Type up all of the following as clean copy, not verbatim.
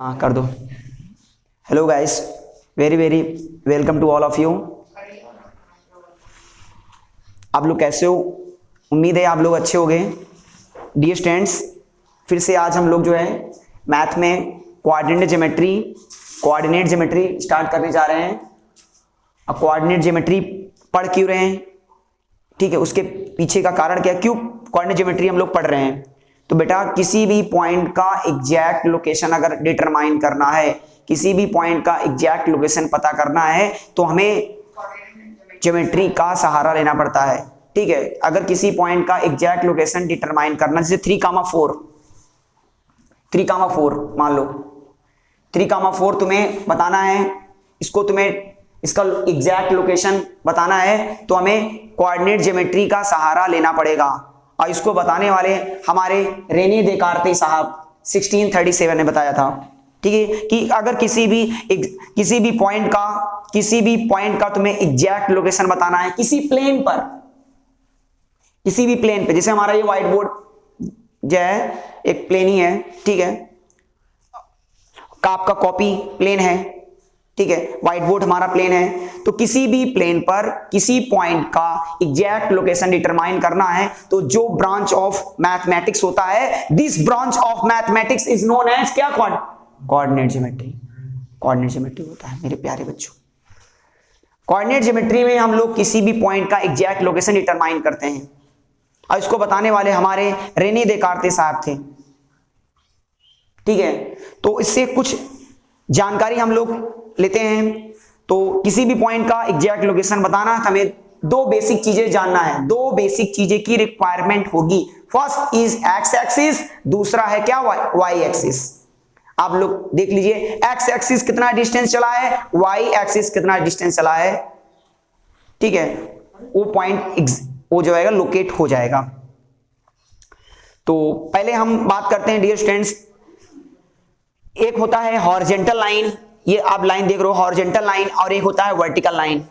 हाँ कर दो। Hello guys, very very welcome to all of you. आप लोग कैसे हो? उम्मीद है आप लोग अच्छे होंगे। डियर स्टूडेंट्स, फिर से आज हम लोग जो है मैथ में कोऑर्डिनेट ज्योमेट्री स्टार्ट करने जा रहे हैं। अब कोऑर्डिनेट ज्योमेट्री पढ़ क्यों रहे हैं, ठीक है, उसके पीछे का कारण क्या, क्यों कोऑर्डिनेट ज्योमेट्री हम लोग पढ़ रहे हैं। तो बेटा किसी भी पॉइंट का एग्जैक्ट लोकेशन अगर डिटरमाइन करना है, किसी भी पॉइंट का एग्जैक्ट लोकेशन पता करना है तो हमें ज्योमेट्री का सहारा लेना पड़ता है, ठीक है। अगर किसी पॉइंट का एग्जैक्ट लोकेशन डिटरमाइन करना, जैसे 3,4 मान लो 3,4 तुम्हें बताना है, इसको तुम्हें इसका एग्जैक्ट लोकेशन बताना है तो हमें कोऑर्डिनेट ज्योमेट्री का सहारा लेना पड़ेगा। और इसको बताने वाले हमारे रेने देकार्ते साहब 1637 ने बताया था, ठीक है, कि अगर किसी भी पॉइंट का तुम्हें एग्जैक्ट लोकेशन बताना है किसी भी प्लेन पे, जैसे हमारा ये व्हाइट बोर्ड जो है एक प्लेन ही है, ठीक है, आपका कॉपी प्लेन है, ठीक है, व्हाइट बोर्ड हमारा प्लेन है। तो किसी भी प्लेन पर किसी पॉइंट का एग्जैक्ट लोकेशन डिटरमाइन करना है तो जो ब्रांच ऑफ मैथमेटिक्स होता है, this branch of mathematics is known as क्या, कोऑर्डिनेट ज्योमेट्री होता है मेरे प्यारे बच्चों। कोऑर्डिनेट ज्योमेट्री में हम लोग किसी भी पॉइंट का एग्जैक्ट लोकेशन डिटरमाइन करते हैं और इसको बताने वाले हमारे रेने देकार्ते साहब थे, ठीक है। तो इससे कुछ जानकारी हम लोग लेते हैं। तो किसी भी पॉइंट का एग्जैक्ट लोकेशन बताना हमें दो बेसिक चीजें जानना है, दो बेसिक चीजें की रिक्वायरमेंट होगी। फर्स्ट इज एक्स एक्सिस, दूसरा है क्या, वाई एक्सिस। आप लोग देख लीजिए, एक्स एक्सिस कितना डिस्टेंस चला है, वाई एक्सिस कितना डिस्टेंस चला है, ठीक है, वो पॉइंट वो जो है लोकेट हो जाएगा। तो पहले हम बात करते हैं डियर स्टूडेंट्स, एक होता है हॉरिजॉन्टल लाइन, ये आप लाइन देख रहे हो हॉरिजॉन्टल लाइन, और एक होता है वर्टिकल लाइन।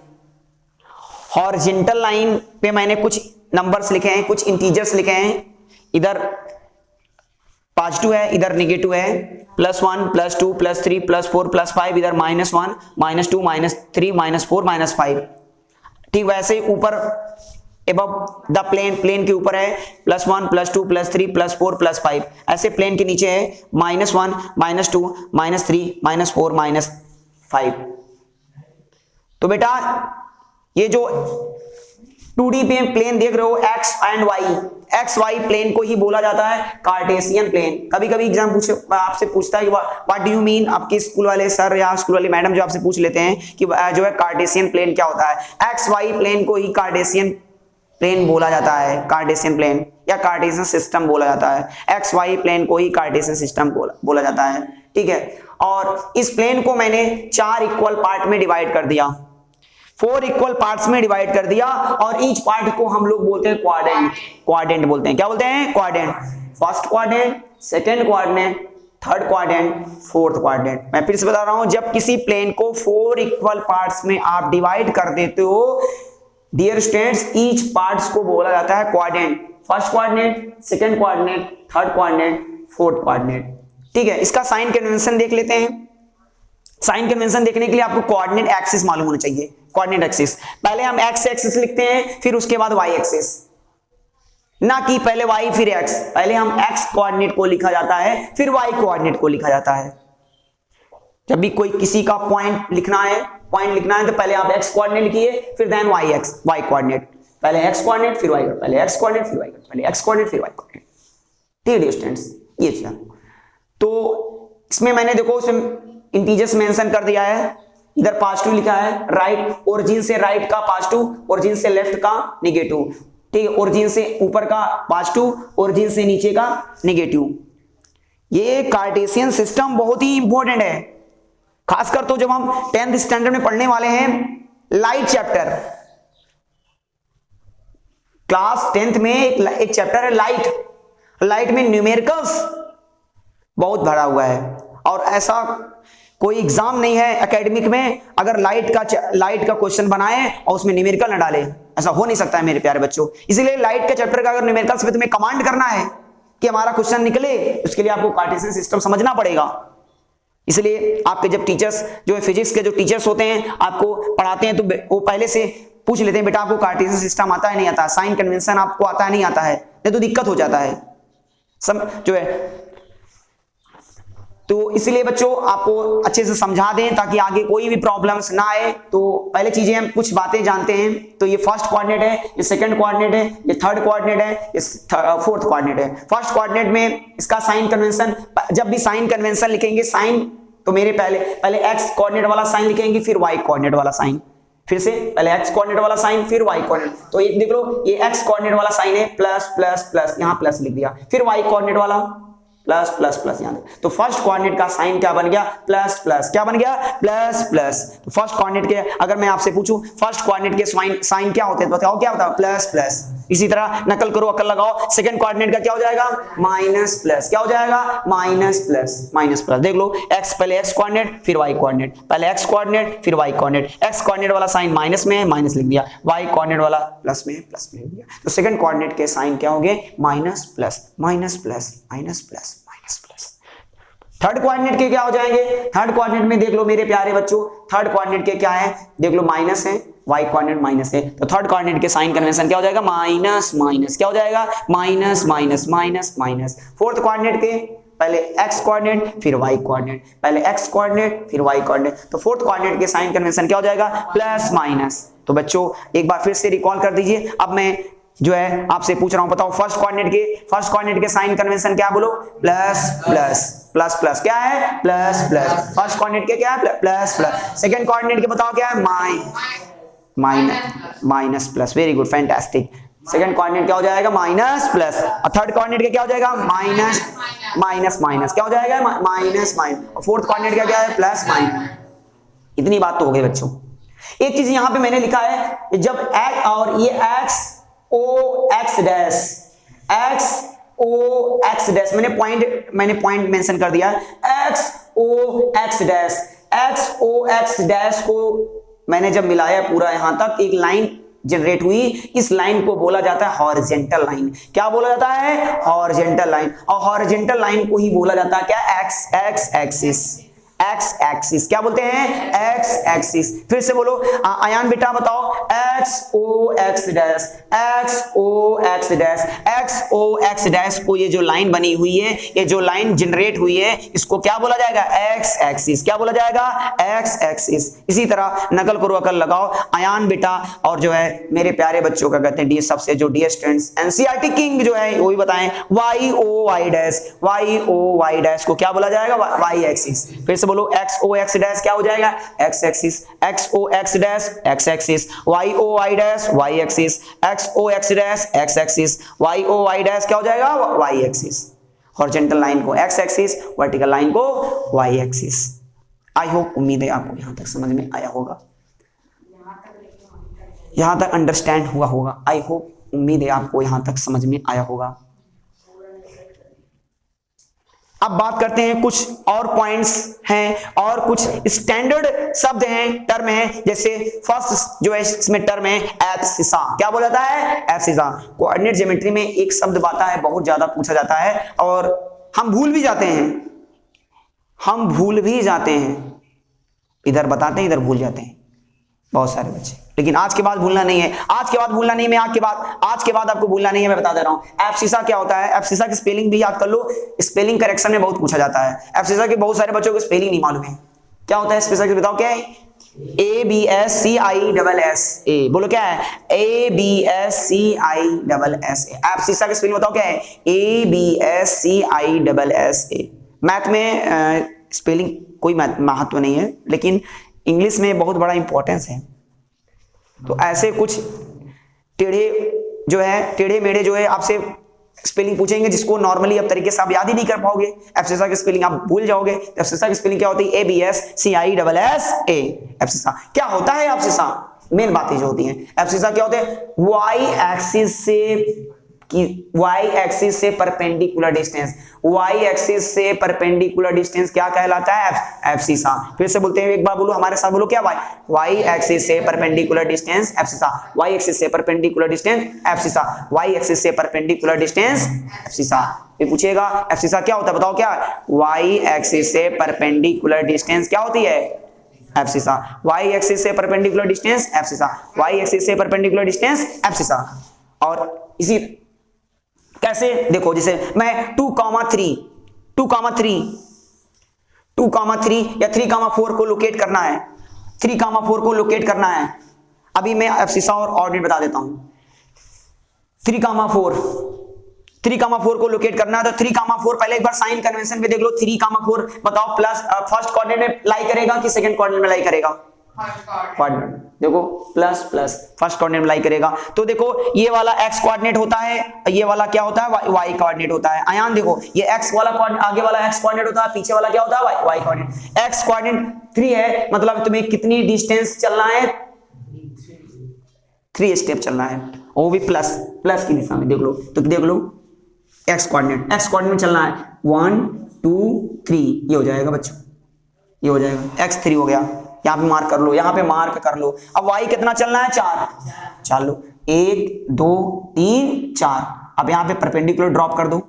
हॉरिजॉन्टल लाइन पे मैंने कुछ नंबर्स लिखे हैं, कुछ इंटीजर्स लिखे हैं, इधर पॉजिटिव है, इधर नेगेटिव है, +1 +2 +3 +4 +5, इधर -1 -2 -3 -4 -5, ठीक। वैसे ऊपर एबव द प्लेन के ऊपर है +1 +2 +3 +4 +5, ऐसे प्लेन के नीचे है -1 -2 -3 -4 -5। तो बेटा ये जो 2D पे प्लेन देख रहे हो X and Y, X Y plane को ही बोला जाता है कार्टेशियन प्लेन। कभी कभी एग्जाम आपसे पूछता है व्हाट डू यू मीन, आपके स्कूल वाले सर या स्कूल वाली मैडम जो आपसे पूछ लेते हैं कि जो है कार्टेशियन प्लेन क्या होता है। एक्स वाई प्लेन को ही कार्टेशियन प्लेन बोला जाता है, कार्टेशियन प्लेन या कार्टेशियन सिस्टम बोला जाता है। एक्स वाई प्लेन को ही कार्टेशियन सिस्टम बोला जाता है, ठीक है। और इस प्लेन को मैंने 4 इक्वल पार्ट में डिवाइड कर दिया, 4 इक्वल पार्ट्स में डिवाइड कर दिया, और ईच पार्ट को हम लोग बोलते हैं क्वाड्रेंट बोलते हैं। क्या बोलते हैं? Quadrant. First quadrant, second quadrant, third quadrant, fourth quadrant. मैं फिर से बता रहा हूं, जब किसी प्लेन को 4 इक्वल पार्ट्स में आप डिवाइड कर देते हो डियर स्टूडेंट्स, ईच पार्ट्स को बोला जाता है quadrant. First quadrant, second quadrant, third quadrant, fourth quadrant, ठीक है। इसका साइन कन्वेंशन देख लेते हैं। साइन कन्वेंशन देखने के लिए आपको कोऑर्डिनेट एक्सिस मालूम होना चाहिए। कोऑर्डिनेट एक्सिस, पहले हम एक्स एक्सिस लिखते हैं, फिर उसके बाद वाई एक्सिस, ना कि पहले वाई फिर एक्स। पहले हम एक्स कोऑर्डिनेट को लिखा जाता है, फिर वाई कोऑर्डिनेट को लिखा जाता है। जब भी कोई किसी का पॉइंट लिखना है तो पहले आप एक्स कोऑर्डिनेट लिखिए, फिर देन वाई कोऑर्डिनेट। पहले एक्स कोऑर्डिनेट फिर वाई, पहले एक्स कोऑर्डिनेट फिर वाई, पहले एक्स कोऑर्डिनेट फिर वाई कोऑर्डिनेट, ठीक है स्टूडेंट्स, ये चीज। तो इसमें मैंने देखो इंटीजर्स मेंशन कर दिया है, इधर पॉजिटिव लिखा है, राइट, ओरिजिन से राइट का पॉजिटिव, ओरिजिन से लेफ्ट का नेगेटिव, ठीक है, ओरिजिन से ऊपर का पॉजिटिव, ओरिजिन से नीचे का नेगेटिव। ये कार्टेशियन सिस्टम बहुत ही इंपॉर्टेंट है, खासकर तो जब हम 10th स्टैंडर्ड में पढ़ने वाले हैं लाइट चैप्टर। क्लास 10th में एक चैप्टर है लाइट में न्यूमेरिकल्स बहुत भरा हुआ है, और ऐसा कोई एग्जाम नहीं है एकेडमिक में अगर लाइट का क्वेश्चन बनाए और उसमें न्यूमेरिकल न डाले, ऐसा हो नहीं सकता है मेरे प्यारे बच्चों। इसीलिए लाइट के चैप्टर का अगर न्यूमेरिकल्स पे तुम्हें कमांड करना है कि हमारा क्वेश्चन निकले, उसके लिए आपको कार्टेशियन सिस्टम समझना पड़ेगा। इसलिए आपके जब टीचर्स जो है फिजिक्स के जो टीचर्स होते हैं आपको पढ़ाते हैं तो वो पहले से पूछ लेते हैं बेटा आपको कार्टेशियन सिस्टम आता है नहीं आता, साइन कन्वेंशन आपको आता है नहीं आता है, नहीं तो दिक्कत हो जाता है सब जो है। तो इसलिए बच्चों आपको अच्छे से समझा दें ताकि आगे कोई भी प्रॉब्लम्स ना आए। तो पहले चीजें हम कुछ बातें जानते हैं। तो ये फर्स्ट कोऑर्डिनेट है, ये सेकंड कोऑर्डिनेट है, ये थर्ड कोऑर्डिनेट है, ये फोर्थ कोऑर्डिनेट है। फर्स्ट कोऑर्डिनेट में इसका साइन कन्वेंशन, जब भी साइन कन्वेंशन लिखेंगे साइन तो मेरे पहले एक्स कोऑर्डिनेट वाला साइन लिखेंगे फिर वाई कोऑर्डिनेट वाला साइन, फिर से पहले एक्स कोऑर्डिनेट वाला साइन फिर वाई कोऑर्डिनेट। तो ये देख लो ये एक्स कोऑर्डिनेट वाला साइन है प्लस प्लस प्लस, यहां प्लस लिख दिया, फिर वाई कोऑर्डिनेट वाला प्लस प्लस प्लस यहां। तो फर्स्ट कोऑर्डिनेट का साइन क्या बन गया? Plus plus. क्या बन गया? Plus plus. तो फर्स्ट कोऑर्डिनेट के अगर मैं आपसे पूछूं फर्स्ट कोऑर्डिनेट के साइन क्या होते हैं तो बताओ क्या होता है? Plus plus. इसी तरह नकल करो, अकल लगाओ, सेकंड कोऑर्डिनेट का क्या हो जाएगा? Minus plus. क्या हो जाएगा? Minus plus. Minus plus. देख लो एक्स, पहले एक्स कोऑर्डिनेट फिर वाई कोऑर्डिनेट, पहले एक्स कोऑर्डिनेट फिर वाई कोऑर्डिनेट। एक्स कोऑर्डिनेट वाला साइन माइनस में है माइनस लिख दिया, वाई कोऑर्डिनेट वाला प्लस में प्लस लिख दिया। तो सेकंड कोऑर्डिनेट के साइन क्या होंगे? Minus plus minus plus minus plus minus plus. Third coordinate के क्या हो जाएंगे? थर्ड कोऑर्डिनेट में देख लो मेरे प्यारे बच्चों, थर्ड कोऑर्डिनेट के क्या है? देख लो माइनस है, वाई कोऑर्डिनेट माइनस है, तो थर्ड कोऑर्डिनेट के साइन कन्वेंशन क्या हो जाएगा? Minus minus. क्या हो जाएगा? Minus minus minus minus. Fourth coordinate के पहले एक्स कोऑर्डिनेट फिर वाई कोऑर्डिनेट, पहले एक्स कोऑर्डिनेट फिर वाई कोऑर्डिनेट, तो फोर्थ कोऑर्डिनेट के साइन कन्वेंशन क्या हो जाएगा? Plus minus. तो बच्चों एक बार फिर से रिकॉल कर दीजिए। अब मैं जो है आपसे पूछ रहा हूं, बताओ फर्स्ट कोऑर्डिनेट के साइन कन्वेंशन क्या? बोलो प्लस प्लस प्लस प्लस। क्या है? Plus plus. फर्स्ट कोऑर्डिनेट के क्या है? Plus plus. सेकंड कोऑर्डिनेट के बताओ क्या है? Minus plus. Very good, fantastic. Second coordinate क्या हो जाएगा? Minus plus. और थर्ड कोऑर्डिनेट के क्या हो जाएगा? Minus minus minus. क्या हो जाएगा? Minus minus. और फोर्थ कोऑर्डिनेट का क्या है? Plus minus. इतनी बात तो हो गई बच्चों। एक चीज यहां पे मैंने लिखा है, जब एक्स और ये x O X dash, x O X dash, मैंने पॉइंट मेंशन कर दिया। X O X dash, x O X dash को मैंने जब मिलाया पूरा यहां तक एक लाइन जनरेट हुई। इस लाइन को बोला जाता है हॉरिजॉन्टल लाइन। क्या बोला जाता है? Horizontal line. और हॉरिजॉन्टल लाइन को ही बोला जाता है क्या? X axis. एक्स एक्सिस क्या बोलते हैं? X axis. फिर से बोलो आयान बेटा बताओ, x O X dash, x O X dash, x O X dash को ये जो लाइन बनी हुई है, ये जो लाइन जनरेट हुई है, इसको क्या बोला जाएगा? X axis. क्या बोला जाएगा? X axis. इसी तरह नकल करो, अकल लगाओ आयान बेटा। और जो है मेरे प्यारे बच्चों का कहते हैं डी सबसे जो डी स्टूडेंट्स एनसीईआरटी किंग जो है वो भी बताएं, Y O Y dash, Y O Y dash को क्या बोला जाएगा? Y axis. फिर से बोलो एक्स ओ एक्स डैश क्या हो जाएगा? X axis. X O X dash X axis, Y O Y dash Y axis, X O X dash X axis, Y O Y dash क्या हो जाएगा? Y axis. हॉरिजॉन्टल लाइन को X axis, vertical line को Y axis. I hope, उम्मीद है आपको यहां तक समझ में आया होगा, यहां तक अंडरस्टैंड हुआ होगा। आई होप, उम्मीद है आपको यहां तक समझ में आया होगा। अब बात करते हैं कुछ और पॉइंट्स हैं और कुछ स्टैंडर्ड शब्द हैं, टर्म हैं। जैसे फर्स्ट जो है इसमें टर्म है एब्सिसा। क्या बोला जाता है? एब्सिसा। कोऑर्डिनेट ज्योमेट्री में एक शब्द आता है, बहुत ज्यादा पूछा जाता है और हम भूल भी जाते हैं, इधर बताते हैं इधर भूल जाते हैं बहुत सारे बच्चे। लेकिन आज के बाद भूलना नहीं है, आज के बाद आपको भूलना नहीं है। मैं बता दे रहा हूं एब्सिसा क्या होता है। एब्सिसा की स्पेलिंग भी याद कर लो, स्पेलिंग करेक्शन में बहुत पूछा जाता है। एब्सिसा के बहुत सारे बच्चों को स्पेलिंग नहीं मालूम है। क्या होता है एब्सिसा की? बताओ क्या है? ABSCISS। बोलो क्या है? ABSCISS। एब्सिसा की स्पेलिंग बताओ क्या है? ABSCISS। मैथ में स्पेलिंग कोई महत्व नहीं है, लेकिन इंग्लिश में बहुत बड़ा इंपॉर्टेंस है। तो ऐसे कुछ टेढ़े मेढ़े जो है आपसे स्पेलिंग पूछेंगे जिसको नॉर्मली अब तरीके से आप याद ही नहीं कर पाओगे। एब्सिसा की स्पेलिंग आप भूल जाओगे। एब्सिसा की स्पेलिंग क्या होती है? ABSCISSA। एब्सिसा क्या होता है? एब्सिसा मेन बातें जो होती हैं, एब्सिसा क्या होते हैं? वाई एक्सिस से कि y एक्सिस से परपेंडिकुलर डिस्टेंस, y एक्सिस से परपेंडिकुलर डिस्टेंस क्या कहलाता है? एफ सीसा। फिर से बोलते हैं, एक बार बोलो हमारे साथ, बोलो क्या? y एक्सिस से परपेंडिकुलर डिस्टेंस एफ सीसा, y एक्सिस से परपेंडिकुलर डिस्टेंस एफ सीसा, y एक्सिस से परपेंडिकुलर डिस्टेंस एफ सीसा। ये पूछेगा एफ सीसा क्या होता है, बताओ क्या? y एक्सिस से परपेंडिकुलर डिस्टेंस क्या होती है? एफ सीसा। y एक्सिस से परपेंडिकुलर डिस्टेंस एफ सीसा, y एक्सिस से परपेंडिकुलर डिस्टेंस एफ सीसा। और इसी कैसे देखो, जैसे मैं 2,3 या 3,4 को लोकेट करना है, 3,4 को लोकेट करना है। अभी मैं एफ सीसा और ऑर्डिनेट बता देता हूं। 3,4 को लोकेट करना है तो 3,4 पहले एक बार साइन कन्वेंशन में देख लो। 3,4 बताओ प्लस फर्स्ट कोऑर्डिनेट में लाई करेगा कि सेकंड कोऑर्डिनेट में लाई करेगा? कोऑर्डिनेट। देखो प्लस प्लस फर्स्ट कोऑर्डिनेट में लाई करेगा। तो देखो ये वाला x कोऑर्डिनेट होता है, ये वाला क्या होता है? y कोऑर्डिनेट होता है। आयान देखो ये x वाला आगे वाला x कोऑर्डिनेट होता है, पीछे वाला क्या होता है? y coordinate. x कोऑर्डिनेट 3 है, मतलब तुम्हें कितनी डिस्टेंस चलना है? 3 स्टेप चलना है, वो भी प्लस की दिशा में। देख लो तो देख लो x कोऑर्डिनेट में चलना है 1 2 3, ये हो जाएगा बच्चों, ये हो जाएगा x3 हो गया। यहाँ पे मार्क कर लो, यहाँ पे मार्क कर लो। अब y कितना चलना है? 4। चलो 1 2 3 4। अब यहाँ पे परपेंडिकुलर ड्रॉप कर दो,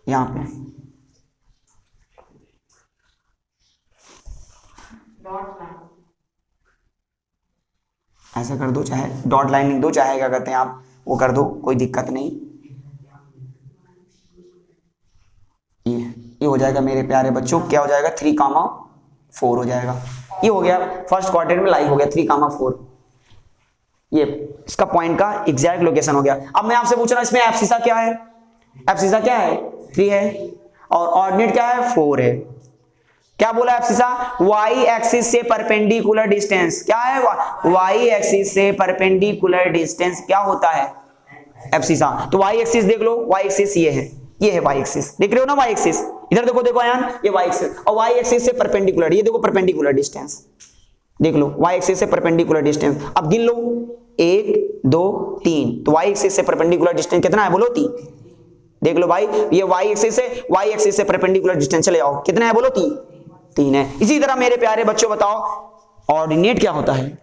यहाँ पे ऐसा कर दो, चाहे डॉट लाइन लिख दो, चाहे क्या कहते हैं आप वो कर दो, कोई दिक्कत नहीं। ये हो जाएगा मेरे प्यारे बच्चों, क्या हो जाएगा? 3,4 हो जाएगा। ये हो गया फर्स्ट क्वाड्रेंट में लाई हो गया 3,4। ये इसका पॉइंट का एग्जैक्ट लोकेशन हो गया। अब मैं आपसे पूछ रहा हूं इसमें एफ सीसा क्या है? एफ सीसा क्या है? 3 है, और ऑर्डिनेट क्या है? 4 है। क्या बोला एफ सीसा? y एक्सिस से परपेंडिकुलर डिस्टेंस क्या है? y एक्सिस से परपेंडिकुलर डिस्टेंस क्या होता है? एफ सीसा। तो y एक्सिस देख लो, y एक्सिस ये है y एक्सिस, देख रहे हो ना y एक्सिस? इधर देखो आयान, ये y एक्सिस, और y एक्सिस से परपेंडिकुलर, ये देखो परपेंडिकुलर डिस्टेंस, देख लो y एक्सिस से परपेंडिकुलर डिस्टेंस। अब गिन लो 1 2 3, तो y एक्सिस से परपेंडिकुलर डिस्टेंस कितना है? बोलो 3। देख लो भाई, ये y एक्सिस से परपेंडिकुलर डिस्टेंस, चले जाओ कितना है? बोलो 3 है। इसी तरह मेरे प्यारे बच्चों बताओ ऑर्डिनेट क्या होता है?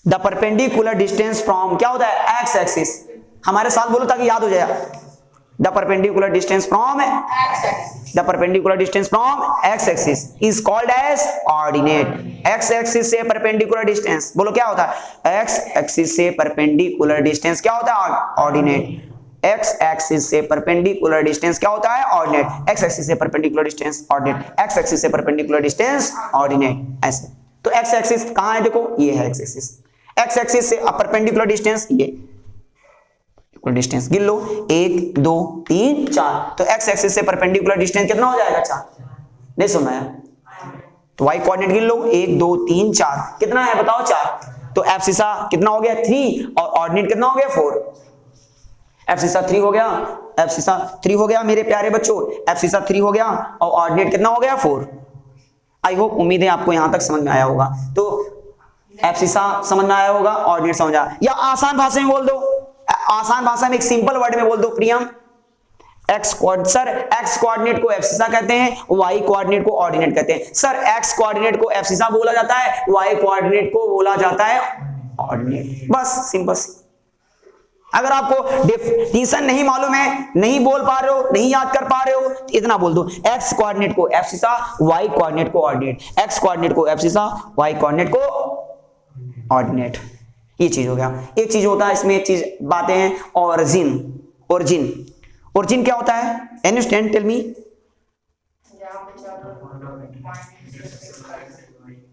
द परपेंडिकुलर डिस्टेंस फ्रॉम क्या होता है? X axis. हमारे साथ बोलो ताकि याद हो जाए। The perpendicular distance from X axis is called as ordinate. X axis से परपेंडिकुलर डिस्टेंस बोलो क्या होता है? एक्स एक्सिस से परपेंडिकुलर डिस्टेंस क्या होता है? ऑर्डिनेट। x एक्सिस से परपेंडिकुलर डिस्टेंस क्या होता है? ऑर्डिनेट। x एक्सिस से perpendicular distance ordinate, x axis से परपेंडिकुलर डिस्टेंस ऑर्डिनेट। ऐसे तो x एक्सिस कहां है? देखो ये है x एक्सिस। x एक्सिस से परपेंडिकुलर डिस्टेंस ये डिस्टेंस गिन लो 1 2 3 4। तो x एक्सिस से परपेंडिकुलर डिस्टेंस कितना हो जाएगा? 4। नहीं सुना है तो y कोऑर्डिनेट गिन लो 1 2 3 4, कितना है बताओ? 4। तो एफ सीसा कितना हो गया? 3, और ऑर्डिनेट कितना हो गया? 4। एफ सीसा 3 हो गया, एफ सीसा 3 हो गया मेरे प्यारे बच्चों, एफ सीसा 3 हो गया, और ऑर्डिनेट कितना हो गया? 4। आई होप उम्मीद है आपको यहां तक समझ में आया होगा। तो एफ सीसा समझ में आया होगा, ऑर्डिनेट समझ आया। या आसान भाषा में बोल दो, आसान भाषा में एक सिंपल वर्ड में बोल दो प्रियम, एक्स कोऑर्डिनेट को एफ सीसा कहते हैं, वाई कोऑर्डिनेट को ऑर्डिनेट कहते हैं। सर एक्स कोऑर्डिनेट को एफ सीसा बोला जाता है, वाई कोऑर्डिनेट को बोला जाता है ऑर्डिनेट। बस सिंपल। अगर आपको डेफिनेशन नहीं मालूम है, नहीं बोल पा रहे हो, नहीं याद कर पा रहे हो, तो इतना बोल दो, एक्स कोऑर्डिनेट को एफ सीसा, वाई कोऑर्डिनेट को ऑर्डिनेट। एक्स कोऑर्डिनेट को एफ सीसा, वाई कोऑर्डिनेट को ऑर्डिनेट। ये चीज हो गया। एक चीज होता है इसमें, एक चीज बातें हैं, ओरिजिन क्या होता है? Understand, tell me.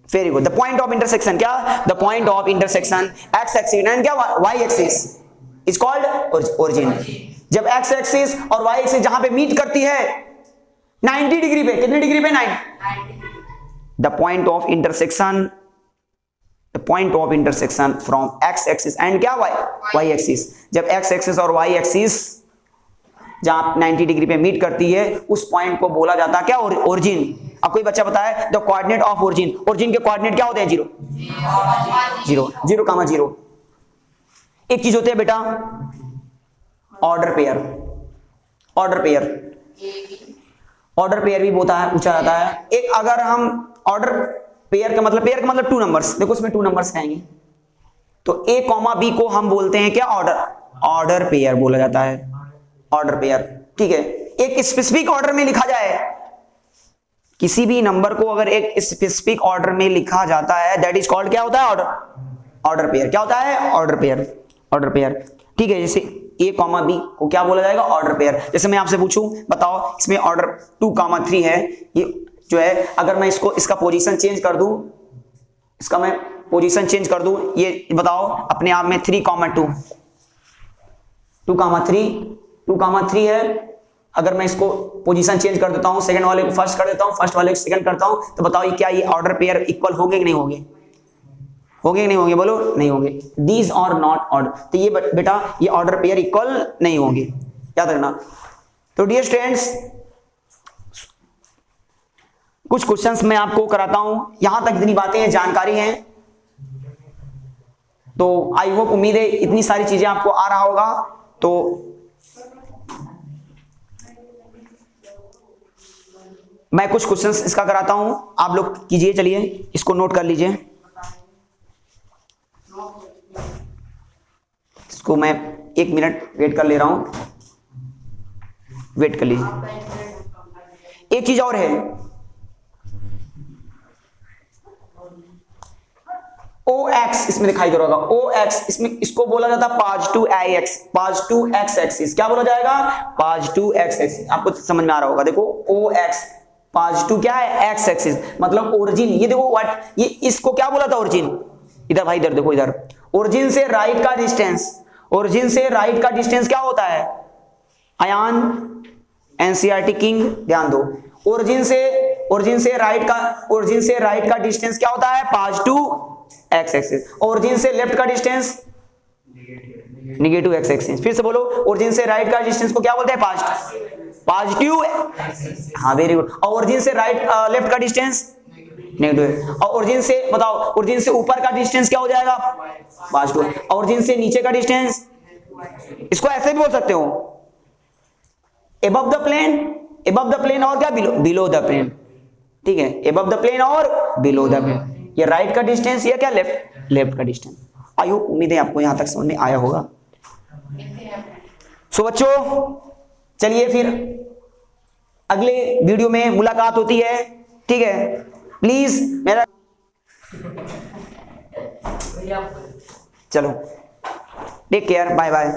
Very good. The point of intersection क्या? The point of intersection X axis and क्या Y axis is called origin. जब एक्स एक्सिस और वाई एक्सिस जहां पे मीट करती है 90 डिग्री पे, कितने डिग्री पे? 90। The point of intersection from X axis and क्या वाई एक्सिस। जब एक्स एक्सिस और वाई एक्सिस जहां 90 डिग्री पे मीट करती है, उस पॉइंट को बोला जाता है क्या? ओरिजिन। अब कोई बच्चा बताए द कोऑर्डिनेट ऑफ ओरिजिन के कोऑर्डिनेट क्या होते हैं? 0। जीरो, 0,0। एक चीज होती है बेटा order pair, order pair, order pair भी पूछा जाता है। एक अगर हम ऑर्डर पेयर का मतलब टू नंबर्स, देखो इसमें टू नंबर्स आएंगे, तो ए कॉमा बी को हम बोलते हैं क्या, ऑर्डर पेयर बोला जाता है, ऑर्डर पेयर। ठीक है, एक स्पेसिफिक ऑर्डर में लिखा जाए, किसी भी नंबर को अगर एक स्पेसिफिक ऑर्डर में लिखा जाता है, दैट इज कॉल्ड क्या होता है, ऑर्डर पेयर। क्या होता है, ऑर्डर पेयर, ऑर्डर पेयर। ठीक है, जैसे ए कॉमा बी को क्या बोला जाएगा, ऑर्डर पेयर। जैसे मैं आपसे पूछूं, बताओ इसमें ऑर्डर 2,3 है, ये जो है अगर मैं इसका पोजीशन चेंज कर दूं, इसका मैं पोजीशन चेंज कर दूं, ये बताओ अपने आप में 3,2, 2,3 है। अगर मैं इसको पोजीशन चेंज कर देता हूं, सेकंड वाले को फर्स्ट कर देता हूं, फर्स्ट वाले को सेकंड करता हूं, तो बताओ ये क्या ये ऑर्डर पेयर इक्वल होंगे कि नहीं होंगे, होंगे कि नहीं होंगे, बोलो नहीं होंगे। दीज आर नॉट ऑर्डर, तो ये बेटा ये ऑर्डर पेयर इक्वल नहीं होंगे, याद रखना। तो डियर स्टूडेंट्स, कुछ क्वेश्चंस मैं आपको कराता हूं, यहां तक इतनी बातें जानकारी हैं, तो आई होप, उम्मीद है इतनी सारी चीजें आपको आ रहा होगा। तो मैं कुछ क्वेश्चंस इसका कराता हूं, आप लोग कीजिए, चलिए इसको नोट कर लीजिए। इसको मैं 1 मिनट वेट कर ले रहा हूं, वेट कर लीजिए। एक चीज और है, OX इसमें दिखाई दे रहा होगा, OX इसमें इसको बोला जाता है positive AX, positive X axis. क्या बोला जाएगा, पॉजिटिव X एक्सिस। आपको समझ में आ रहा होगा, देखो OX पॉजिटिव क्या है, X एक्सिस, मतलब ओरिजिन। ये देखो व्हाट, ये इसको क्या बोला था, ओरिजिन। इधर भाई, इधर देखो, इधर ओरिजिन से राइट का डिस्टेंस, ओरिजिन से राइट का डिस्टेंस क्या होता है, अयान एनसीईआरटी किंग, ध्यान दो। ओरिजिन से राइट का डिस्टेंस क्या होता है, पॉजिटिव X एक्सिस। ओरिजिन से लेफ्ट का डिस्टेंस नेगेटिव X एक्सिस। फिर से बोलो, ओरिजिन से राइट का डिस्टेंस को क्या बोलते हैं, पॉजिटिव, हाँ वेरी गुड। और ओरिजिन से लेफ्ट का डिस्टेंस नेगेटिव। और ओरिजिन से बताओ, ओरिजिन से ऊपर का डिस्टेंस क्या हो जाएगा, पॉजिटिव। ओरिजिन से नीचे का डिस्टेंस, इसको ऐसे भी बोल सकते हो, above द प्लेन और क्या, बिलो द प्लेन। ठीक है, above द प्लेन और बिलो द प्लेन। ये राइट का डिस्टेंस, ये क्या, लेफ्ट का डिस्टेंस। आई होप, उम्मीद है आपको यहां तक समझ में आया होगा। सो बच्चों, चलिए फिर अगले वीडियो में मुलाकात होती है। ठीक है, प्लीज मेरा, चलो टेक केयर, बाय बाय।